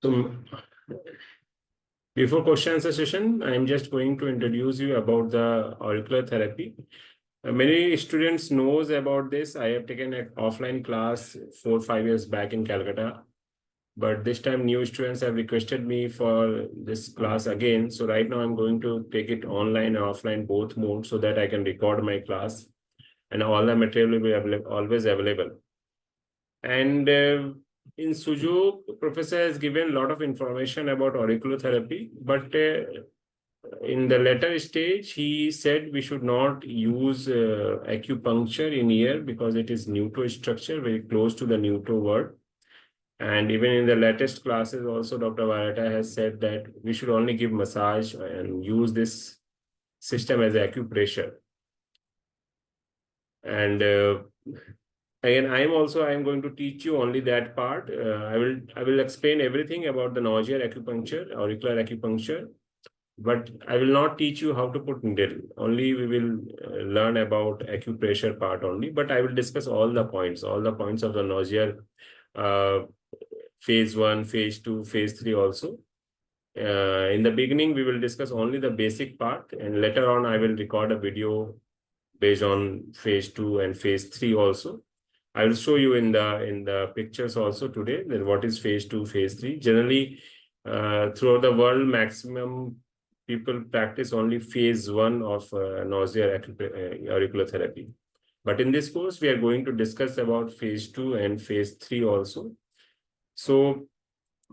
So before question answer session, I'm just going to introduce you about the auricular therapy. Many students knows about this. I have taken an offline class 4-5 years back in Calcutta, but this time new students have requested me for this class again. So right now I'm going to take it online and offline both modes so that I can record my class and all the material will be always available. And in Sujok, professor has given a lot of information about auriculotherapy, but in the later stage, he said we should not use acupuncture in ear because it is neutral structure, very close to the neutral word. And even in the latest classes, also Dr. Varata has said that we should only give massage and use this system as acupressure. And again, I'm going to teach you only that part. I will explain everything about the Nogier acupuncture, auricular acupuncture, but I will not teach you how to put needle. Only we will learn about acupressure part only, but I will discuss all the points of the Nogier phase 1, phase 2, phase 3 also. In the beginning, we will discuss only the basic part, and later on, I will record a video based on phase 2 and phase 3 also. I will show you in the pictures also today that what is phase 2, phase 3. Generally, throughout the world, maximum people practice only phase 1 of nausea auriculotherapy. But in this course, we are going to discuss about phase 2 and phase 3 also. So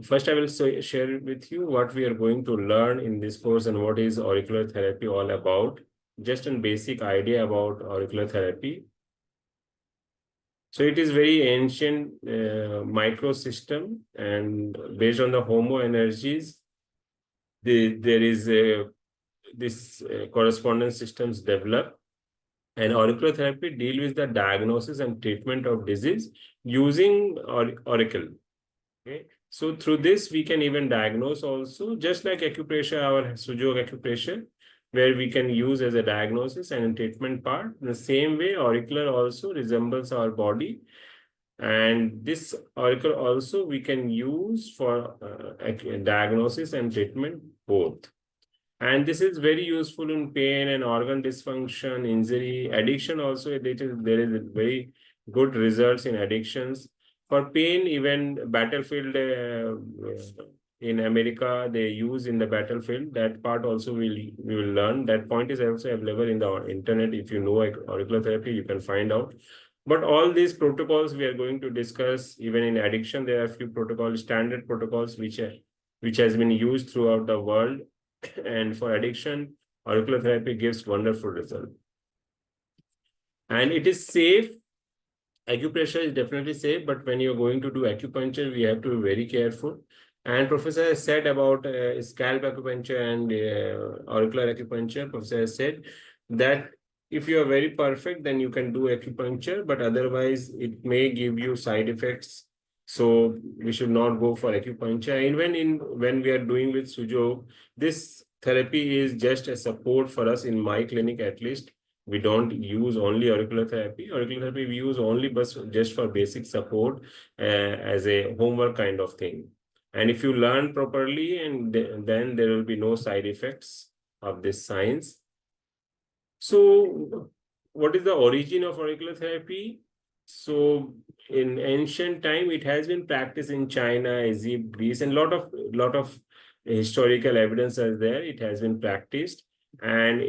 first, I will share with you what we are going to learn in this course and what is auricular therapy all about. Just a basic idea about auricular therapy. So it is very ancient microsystem, and based on the homo energies, there is this correspondence systems develop, and auricular therapy deal with the diagnosis and treatment of disease using auricle. Okay, so through this we can even diagnose also, just like acupressure, our sujok acupressure, where we can use as a diagnosis and treatment part. In the same way, auricular also resembles our body. And this auricle also we can use for diagnosis and treatment both. And this is very useful in pain and organ dysfunction, injury, addiction also. There is very good results in addictions. For pain, even battlefield in America, they use in the battlefield. That part also we will learn. That point is also available in the internet. If you know auricular therapy, you can find out. But all these protocols we are going to discuss, even in addiction, there are a few protocols, standard protocols, which has been used throughout the world. And for addiction, auricular therapy gives wonderful result. And it is safe. Acupressure is definitely safe, but when you're going to do acupuncture, we have to be very careful. And professor has said about scalp acupuncture and auricular acupuncture. Professor has said that if you are very perfect, then you can do acupuncture, but otherwise it may give you side effects. So we should not go for acupuncture. Even when we are doing with sujok, this therapy is just a support for us in my clinic at least. We don't use only auricular therapy. Auricular therapy we use only but just for basic support as a homework kind of thing. And if you learn properly, and then there will be no side effects of this science. So what is the origin of auricular therapy? So in ancient time, it has been practiced in China, Egypt, Greece, and lot of historical evidence is there. It has been practiced, and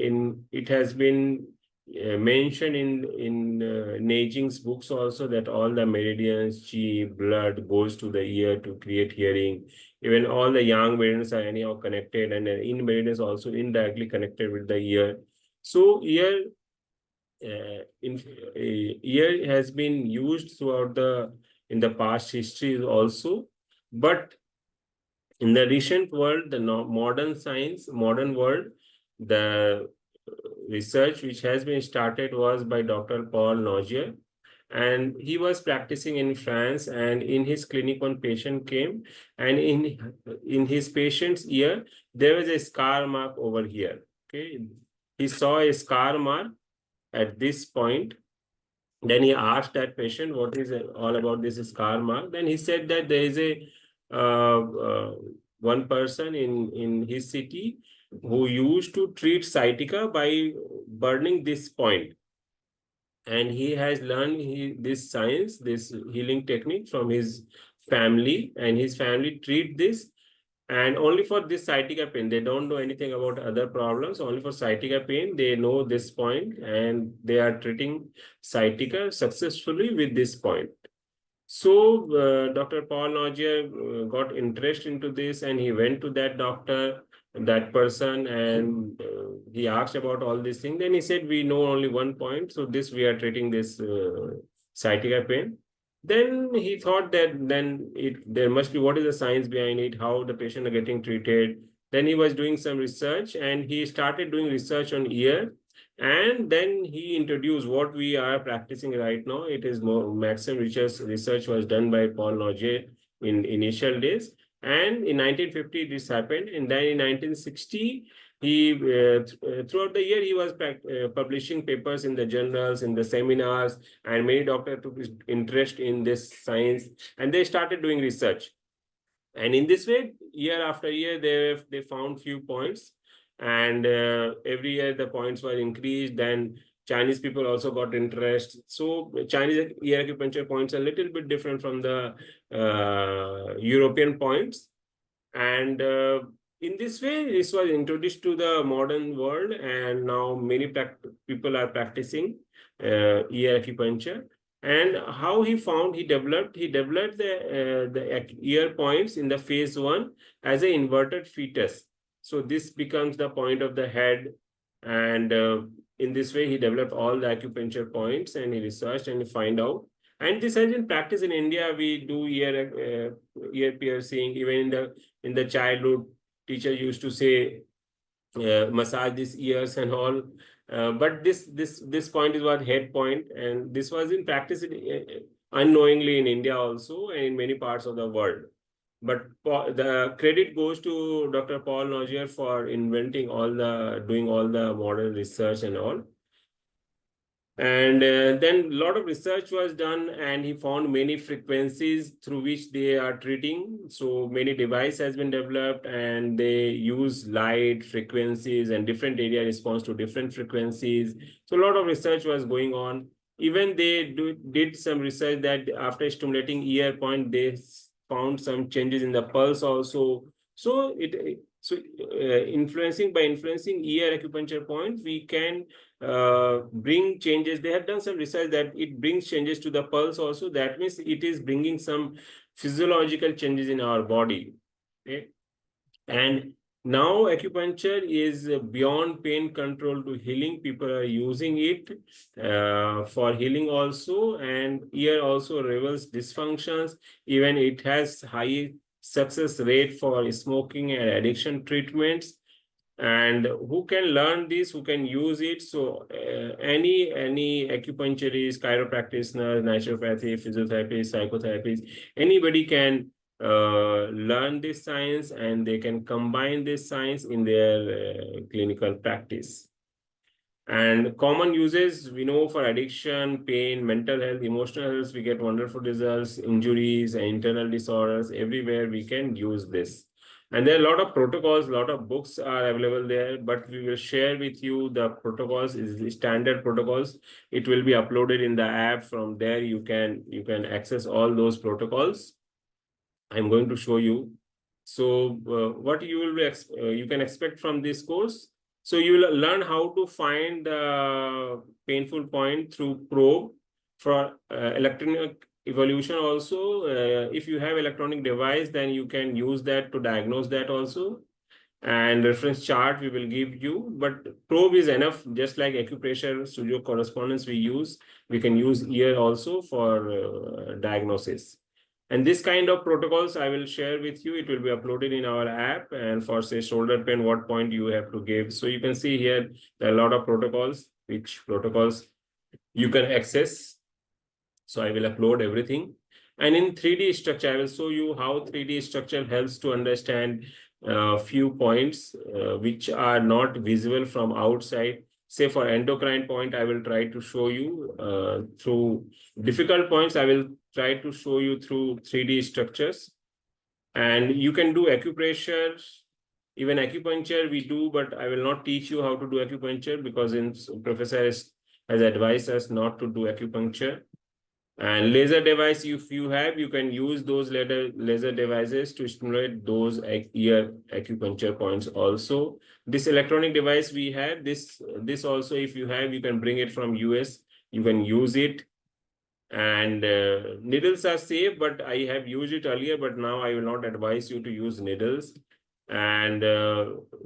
it has been mentioned in Neijing's books also, that all the meridians, chi, blood goes to the ear to create hearing. Even all the yang meridians are anyhow connected, and in meridians also indirectly connected with the ear. So ear has been used throughout in the past history also, but in the recent world, the modern world, the research which has been started was by Dr. Paul Nogier, and he was practicing in France. And in his clinic, one patient came, and in his patient's ear there was a scar mark over here. Okay, he saw a scar mark at this point. Then he asked that patient, what is all about this scar mark? Then he said that there is a one person in his city who used to treat sciatica by burning this point. And he has learned this science, this healing technique from his family, and his family treat this, and only for this sciatica pain. They don't know anything about other problems. Only for sciatica pain, they know this point, and they are treating sciatica successfully with this point. So Dr. Paul Nogier got interest into this, and he went to that doctor, that person, and he asked about all these things. Then he said, we know only one point. So this, we are treating this sciatica pain. Then he thought that there must be, what is the science behind it, how the patient are getting treated. Then he was doing some research, and he started doing research on ear. And then he introduced what we are practicing right now. It is more maximum research was done by Paul Nogier in initial days. And in 1950, this happened. And then in 1960, he throughout the year, he was publishing papers in the journals, in the seminars, and many doctors took interest in this science, and they started doing research. And in this way, year after year, they found few points, and every year the points were increased. Then Chinese people also got interest. So Chinese ear acupuncture points are a little bit different from the European points. And in this way, this was introduced to the modern world, and now many people are practicing ear acupuncture. And how he found, he developed the ear points in the phase 1 as an inverted fetus. So this becomes the point of the head, and in this way he developed all the acupuncture points, and he researched and he find out. And this has been practiced in India. We do ear piercing even in the childhood. Teacher used to say, massage these ears and all. But this point is what head point, and this was in practice unknowingly in India also, and in many parts of the world. But the credit goes to Dr. Paul Nogier for inventing doing all the modern research and all. And then a lot of research was done, and he found many frequencies through which they are treating. So many device has been developed, and they use light frequencies, and different area responds to different frequencies. So a lot of research was going on. Even they did some research that after stimulating ear point, they found some changes in the pulse also. So influencing ear acupuncture points, we can bring changes. They have done some research that it brings changes to the pulse also. That means it is bringing some physiological changes in our body. Okay? And now acupuncture is beyond pain control to healing. People are using it for healing also, and ear also reveals dysfunctions. Even it has high success rate for smoking and addiction treatments. And who can learn this, who can use it? So any acupuncturist, chiropractitioner, naturopathy, physiotherapy, psychotherapist, anybody can learn this science, and they can combine this science in their clinical practice. And common uses, we know, for addiction, pain, mental health, emotional health, we get wonderful results. Injuries and internal disorders, everywhere we can use this. And there are a lot of protocols, a lot of books are available there, but we will share with you the protocols, is the standard protocols. It will be uploaded in the app. From there, you can access all those protocols. I'm going to show you. So what you will you can expect from this course. So you will learn how to find the painful point through probe. For electronic evolution also, if you have electronic device, then you can use that to diagnose that also. And reference chart we will give you, but probe is enough. Just like acupressure, sujok correspondence we can use ear also for diagnosis. And this kind of protocols I will share with you. It will be uploaded in our app. And for, say, shoulder pain, what point you have to give. So you can see here, there are a lot of protocols, which protocols you can access. So I will upload everything. And in 3D structure, I will show you how 3D structure helps to understand few points which are not visible from outside. Say for endocrine point, I will try to show you through difficult points. I will try to show you through 3D structures. And you can do acupressure, even acupuncture we do, but I will not teach you how to do acupuncture because professor has advised us not to do acupuncture. And laser device, if you have, you can use those laser devices to stimulate those ear acupuncture points also. This electronic device we have, this also, if you have, you can bring it from US, you can use it. And needles are safe, but I have used it earlier, but now I will not advise you to use needles. And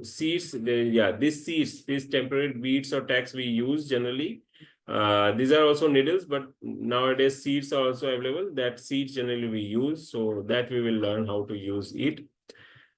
seeds, these temporary beads or tacks we use generally. These are also needles, but nowadays seeds are also available. That seeds generally we use, so that we will learn how to use it.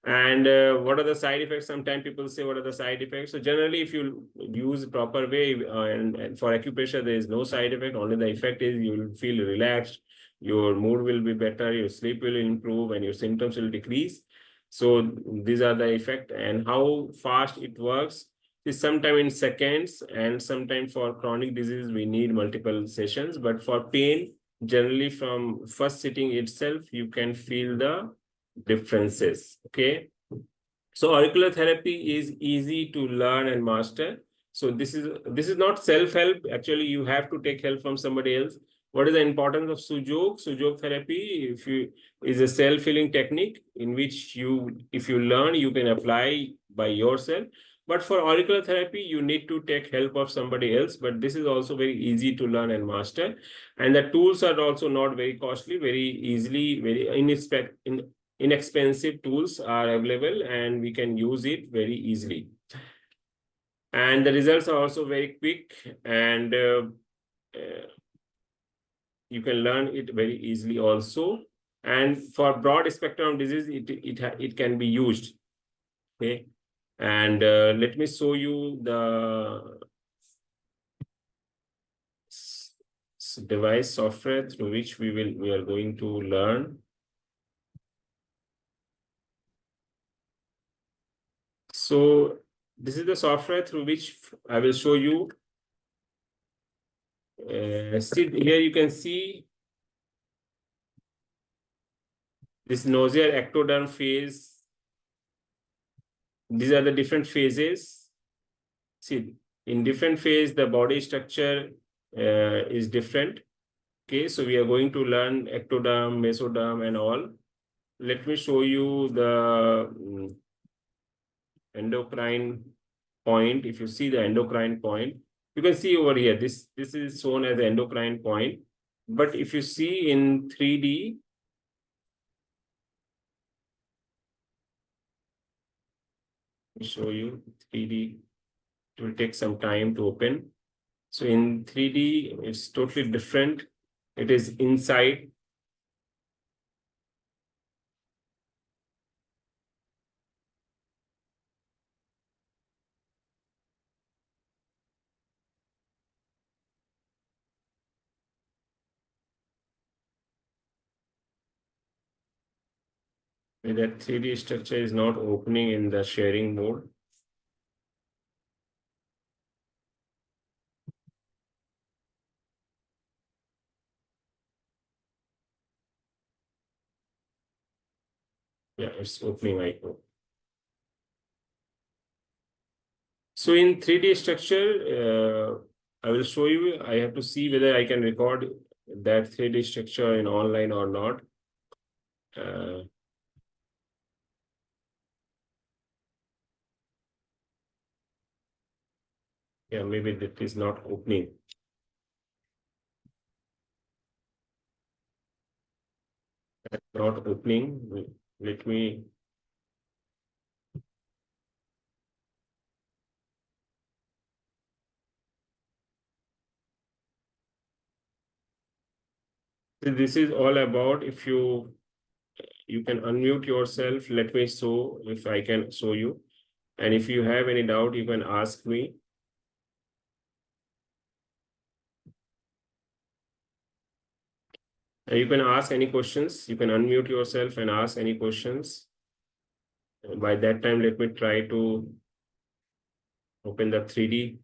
And what are the side effects? Sometimes people say, what are the side effects? So generally, if you use proper way, and for acupressure, there is no side effect. Only the effect is you will feel relaxed, your mood will be better, your sleep will improve, and your symptoms will decrease. So these are the effect. And how fast it works is sometime in seconds, and sometimes for chronic disease, we need multiple sessions. But for pain, generally from first sitting itself, you can feel the differences. Okay. So auricular therapy is easy to learn and master. So this is not self-help. Actually, you have to take help from somebody else. What is the importance of sujok? Sujok therapy, is a self-healing technique in which if you learn, you can apply by yourself. But for auricular therapy, you need to take help of somebody else. But this is also very easy to learn and master. And the tools are also not very costly, very easily, very inexpensive tools are available, and we can use it very easily. And the results are also very quick, and you can learn it very easily also. And for broad spectrum disease, it can be used. Okay. And let me show you the device software through which we are going to learn. So this is the software through which I will show you. See here, you can see this Nogier ectoderm phase. These are the different phases. See, in different phase, the body structure is different. Okay, so we are going to learn ectoderm, mesoderm, and all. Let me show you the endocrine point. If you see the endocrine point, you can see over here, this is shown as the endocrine point. But if you see in 3D, show you 3D, it will take some time to open. So in 3D, it's totally different. It is inside. That 3D structure is not opening in the sharing mode. Yeah, it's opening right now. So in 3D structure, I will show you. I have to see whether I can record that 3D structure in online or not. Yeah, maybe that is not opening. Not opening. Let me. This is all about if you can unmute yourself. Let me show if I can show you. And if you have any doubt, you can ask me. You can ask any questions. You can unmute yourself and ask any questions. By that time, let me try to open the 3D.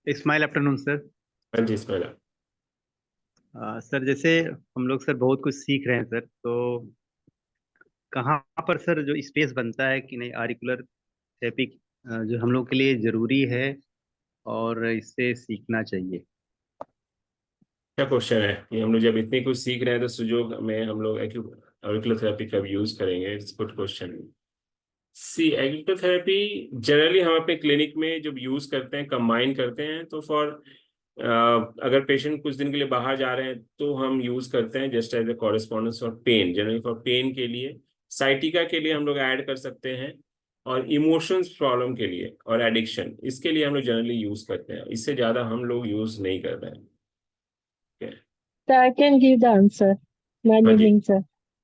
Smile afternoon sir. हाँ जी, इसमें sir जैसे हम लोग sir बहुत कुछ सीख रहे हैं सर, तो कहाँ पर सर जो स्पेस बनता है कि नहीं ऑरिकुलर थेरेपी जो हम लोग के लिए जरूरी है और इससे सीखना चाहिए। क्या क्वेश्चन है कि हम लोग जब इतनी कुछ सीख रहे हैं तो सुजोग में हम लोग ऑरिकुलर थेरेपी कब यूज करेंगे? It's good question. See agriculture therapy generally हम अपने क्लिनिक में जब यूज करते हैं, कंबाइन करते हैं, तो फॉर अगर पेशेंट कुछ दिन के लिए बाहर जा रहे हैं तो हम यूज करते हैं just as a correspondence for pain, generally for pain के लिए, साइटिका के लिए हम लोग ऐड कर सकते हैं, और इमोशंस प्रॉब्लम के लिए और एडिक्शन, इसके लिए हम लोग जनरली यूज करते हैं। इससे ज्यादा हम लोग यूज नहीं कर रहे हैं। Okay. So I can give the answer. My हाँ name ji, is sir.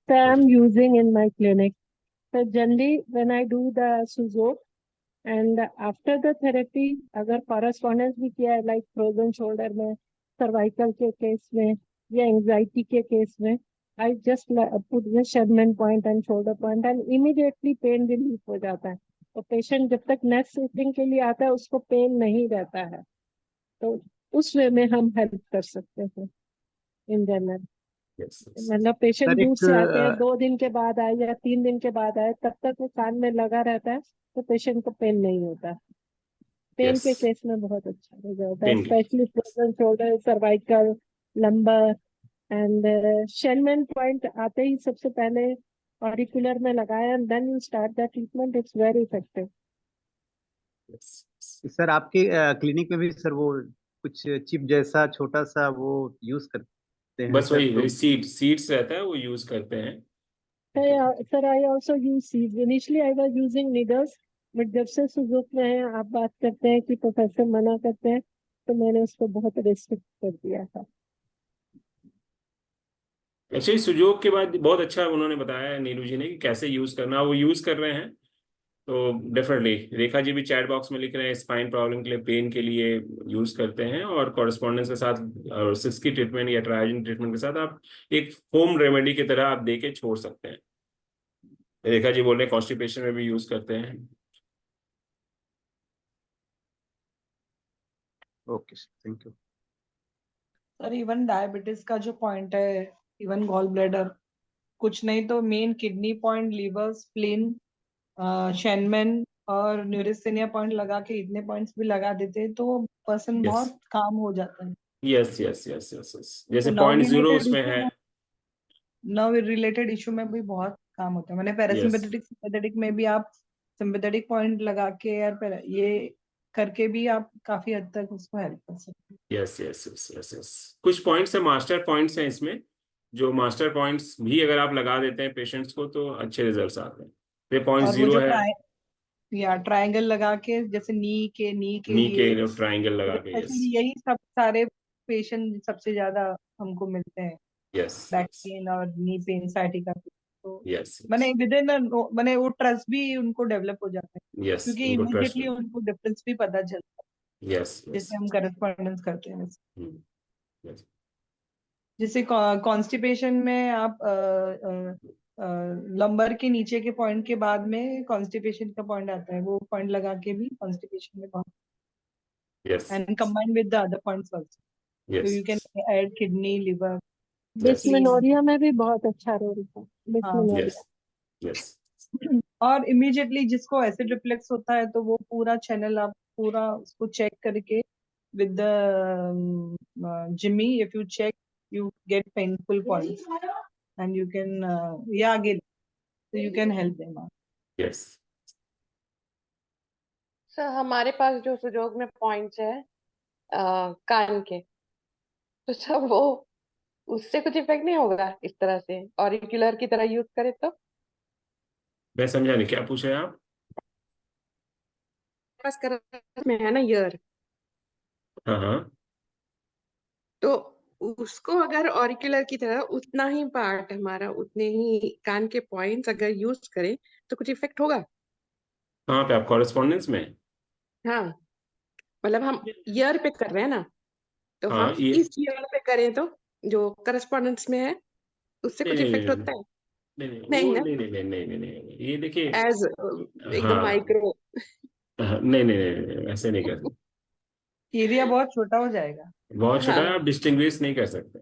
So हाँ I'm ji, using in my clinic. So generally when I do the sujok and after the therapy, अगर correspondence भी किया है like frozen shoulder में, cervical के case में या anxiety के केस में, I just put the Sherman point and shoulder point and immediately pain relief हो जाता है। तो patient जब तक next sitting के लिए आता है उसको pain नहीं रहता है, तो उस वे में हम हेल्प कर सकते हैं in general. yes, yes, yes. मतलब पेशेंट सर दूर एक से आते हैं, 2 दिन के बाद आए या 3 दिन के बाद आए, तब तक वो कान में लगा रहता है, तो पेशेंट को पेन नहीं होता। पेन के Yes. केस में बहुत अच्छा रिजल्ट है, पेन के, specially frozen shoulder, cervical, lumbar and shenmen point आते ही सबसे पहले ऑरिकुलर में लगाया and then you start the treatment, it's very effective. yes, yes. Sir आपके क्लिनिक में भी सर वो कुछ चिप जैसा छोटा सा वो यूज करते हैं बस सर तो। वही सीड्स रहता है, वो यूज करते हैं। So, Okay. yeah, sir, I also use seeds. Initially, I was using needles, but जब से सुजुक में है, आप बात करते हैं कि प्रोफेसर मना करते हैं, तो मैंने उसको बहुत रिस्ट्रिक्ट कर दिया था। एक्चुअली सुजोग के बाद बहुत अच्छा उन्होंने बताया है नीरू जी ने कि कैसे यूज करना, वो यूज कर रहे हैं। तो डेफिनेटली रेखा जी भी चैट बॉक्स में लिख रहे हैं स्पाइन प्रॉब्लम के लिए, पेन के लिए यूज करते हैं, और कॉरेस्पॉन्डेंस के साथ और सिक्स की ट्रीटमेंट या ट्रायोजन ट्रीटमेंट के साथ आप एक होम रेमेडी की तरह आप दे के छोड़ सकते हैं। रेखा जी बोल रहे हैं कॉन्स्टिपेशन में भी यूज करते हैं। Okay sir, thank you. Sir even diabetes का जो पॉइंट है, इवन गॉल ब्लैडर, कुछ नहीं तो main kidney point, liver, spleen, shenmen और न्यूरेस्थेनिया पॉइंट लगा के इतने पॉइंट्स भी लगा देते हैं तो पर्सन यस, बहुत काम हो जाता है। Yes, yes, yes, yes, yes, जैसे तो पॉइंट जीरो उसमें है। नर्व रिलेटेड इशू में भी बहुत काम होता है। मैंने यस, पैरासिम्पेथेटिक सिंपैथेटिक में भी आप सिंपैथेटिक पॉइंट लगा के ये करके भी आप काफी हद तक उसको हेल्प कर सकते हैं। Yes, yes, yes, yes, yes. कुछ पॉइंट्स है, मास्टर पॉइंट्स हैं इसमें, जो मास्टर पॉइंट्स भी अगर आप लगा देते हैं पेशेंट्स को तो अच्छे रिजल्ट्स आते हैं। ये पॉइंट और वो जीरो जो है, ट्रायंगल लगा के, जैसे नी के नी के लिए ट्राइंगल लगा के। यस, स्पेशली यही सब सारे पेशेंट सबसे ज्यादा हमको मिलते हैं, यस, बैक यस, पेन और नी पेन, साइटिका पेन। तो यस, मैंने विद इन मैंने वो ट्रस्ट भी उनको डेवलप हो जाता है, यस, क्योंकि उनको ट्रस्ट इमीडिएटली में। उनको डिफरेंस भी पता चलता है यस, यस, जैसे हम करस्पॉन्डेंस करते हैं वैसे। यस, जैसे कॉन्स्टिपेशन में आप लंबर के नीचे के पॉइंट के बाद में कॉन्स्टिपेशन का पॉइंट आता है, वो पॉइंट लगा के भी कॉन्स्टिपेशन में बहुत, yes, and combine with the other points also, so yes, you can add kidney, liver, yes, spleen. बिस्मिनोरिया में भी बहुत अच्छा रोल था, हाँ। यस, बिस्मिनोरिया। यस, और इमीडिएटली जिसको एसिड रिफ्लेक्स होता है तो वो पूरा चैनल आप पूरा उसको चेक करके विद द जिमी, if you check you get painful points and you can yeah again so you can help them out. Yes. Sir हमारे पास जो सुजोग में पॉइंट्स है कान के, तो सर वो उससे कुछ इफेक्ट नहीं होगा इस तरह से ऑरिक्यूलर की तरह यूज करे तो? मैं समझा नहीं, क्या पूछ रहे हैं आप? पास कर में है ना ईयर, हाँ, हाँ। तो उसको अगर ऑरिक्यूलर की तरह उतना ही पार्ट हमारा, उतने ही कान के पॉइंट्स अगर यूज करें तो कुछ इफेक्ट होगा? कहाँ पे आप कॉरेस्पॉन्डेंस में? हाँ, मतलब हम ईयर पे कर रहे हैं ना, तो हाँ, हम ये इस ईयर पे करें तो जो करस्पॉन्डेंस में है उससे नहीं, कुछ नहीं, इफेक्ट नहीं, नहीं, होता है? नहीं, नहीं, नहीं वो ना, नहीं, नहीं, नहीं, नहीं, नहीं, नहीं, ये देखिए। एज एकदम हाँ, माइक्रो। हाँ, नहीं, नहीं, नहीं, नहीं, ऐसे नहीं करते। एरिया बहुत छोटा हो जाएगा। बहुत छोटा है, हाँ आप डिस्टिंग्विश नहीं कर सकते।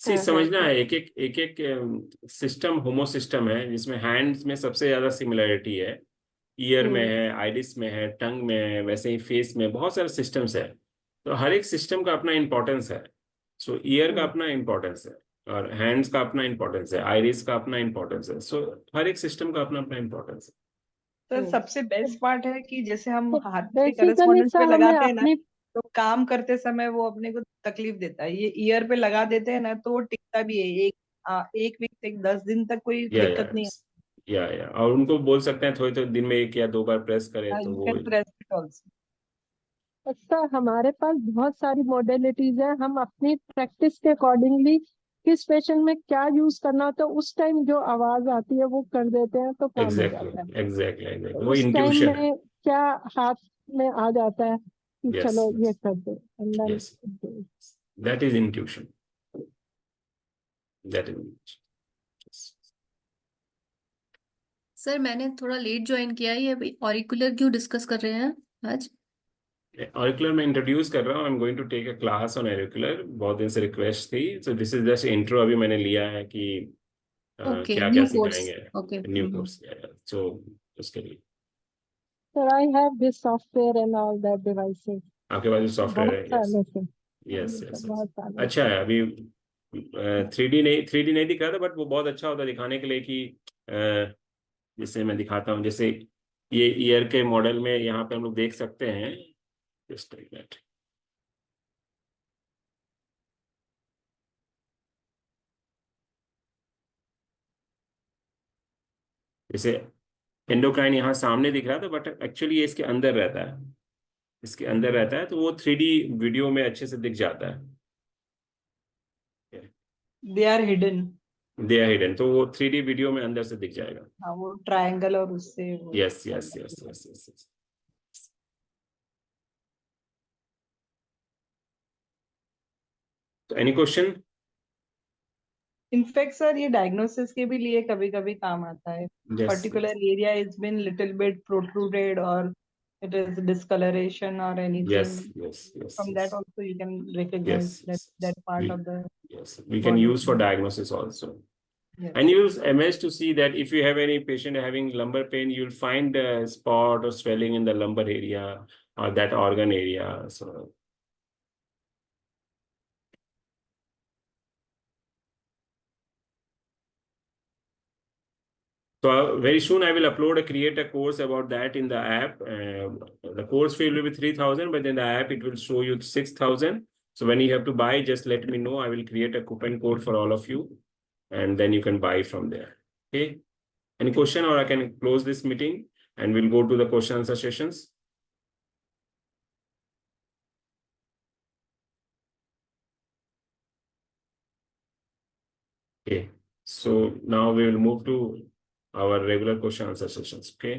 सी हाँ, समझना हाँ, है, एक सिस्टम होमो सिस्टम है जिसमें हैंड्स में सबसे ज्यादा सिमिलरिटी है, ईयर में है, आइरिस में है, टंग में है, वैसे ही फेस में बहुत सारे सिस्टम्स है। तो हर एक सिस्टम का अपना इंपॉर्टेंस है। सो ईयर का अपना इंपॉर्टेंस है, और हैंड्स का अपना इंपॉर्टेंस है, आइरिस का अपना इंपॉर्टेंस है। सो हर एक सिस्टम का अपना अपना इंपॉर्टेंस है। तो सबसे बेस्ट पार्ट है कि जैसे हम तो हाथ पे बेसिकली करेस्पॉन्डेंस पे सर हमें लगाते हैं ना, अपनी तो काम करते समय वो अपने को तकलीफ देता है। ये ईयर पे लगा देते हैं ना तो वो टिकता भी है, एक वीक तक, 10 दिन तक कोई या या दिक्कत नहीं या और उनको बोल सकते हैं थोड़ी थोड़ी दिन में 1 या 2 बार प्रेस करें है। तो यू वो। Can press it also. Sir हमारे पास बहुत सारी मॉडलिटीज है, हम अपनी प्रैक्टिस के अकॉर्डिंगली किस पेशेंट में क्या यूज करना होता है उस टाइम जो आवाज आती है वो कर देते हैं तो काम हो एग्जैक्टली जाता है। एग्जैक्टली तो एग्जैक्टली वो उस टाइम इंट्यूशन है। में क्या हाथ में आ जाता है कि यस चलो ये यस कर दो and then yes, that is intuition, that is. Sir मैंने थोड़ा लेट ज्वाइन किया है, ये ऑरिकुलर क्यों डिस्कस कर रहे हैं आज? ऑरिकुलर में इंट्रोड्यूस कर रहा हूँ, I am going to take a class on auricular, बहुत दिन से रिक्वेस्ट थी। So this is just intro, अभी मैंने लिया है कि ओके, क्या क्या न्यू कोर्स। सिखाएंगे, ओके। New course. सो उसके लिए sir I have this software and all that devices आपके पास सॉफ्टवेयर बहुत है? यस सालों से। यस ये यस सब यस। बहुत सालों अच्छा से। है। अभी 3D दिख रहा था, बट वो बहुत अच्छा होता है दिखाने के लिए कि जैसे मैं दिखाता हूँ, जैसे ये ईयर के मॉडल में यहाँ पे हम लोग देख सकते हैं। Just like that. जैसे एंडोक्राइन यहाँ सामने दिख रहा था, बट एक्चुअली ये इसके अंदर रहता है, इसके अंदर रहता है, तो वो 3D वीडियो में अच्छे से दिख जाता है। They are hidden. They are hidden, तो वो 3D वीडियो में अंदर से दिख जाएगा। हाँ, वो ट्रायंगल और उससे वो yes yes yes yes yes. Any question? In fact sir ये डायग्नोसिस के भी लिए कभी कभी काम आता है। Yes particular area is been little bit protruded और it is discoloration or yes anything. Yes yes From yes that also you can recognize yes that yes that part we of the yes we can body. use for diagnosis also. Yes. And use MS to see that if you have any patient having lumbar pain, you'll find a spot or swelling in the lumbar area or that organ area. So very soon I will upload create a course about that in the app. The course fee will be 3,000, but in the app it will show you 6,000. So when you have to buy, just let me know. I will create a coupon code for all of you, and then you can buy from there. Okay. Any question, or I can close this meeting and we'll go to the question answer sessions. Okay. So now we will move to our regular question answer sessions. Okay.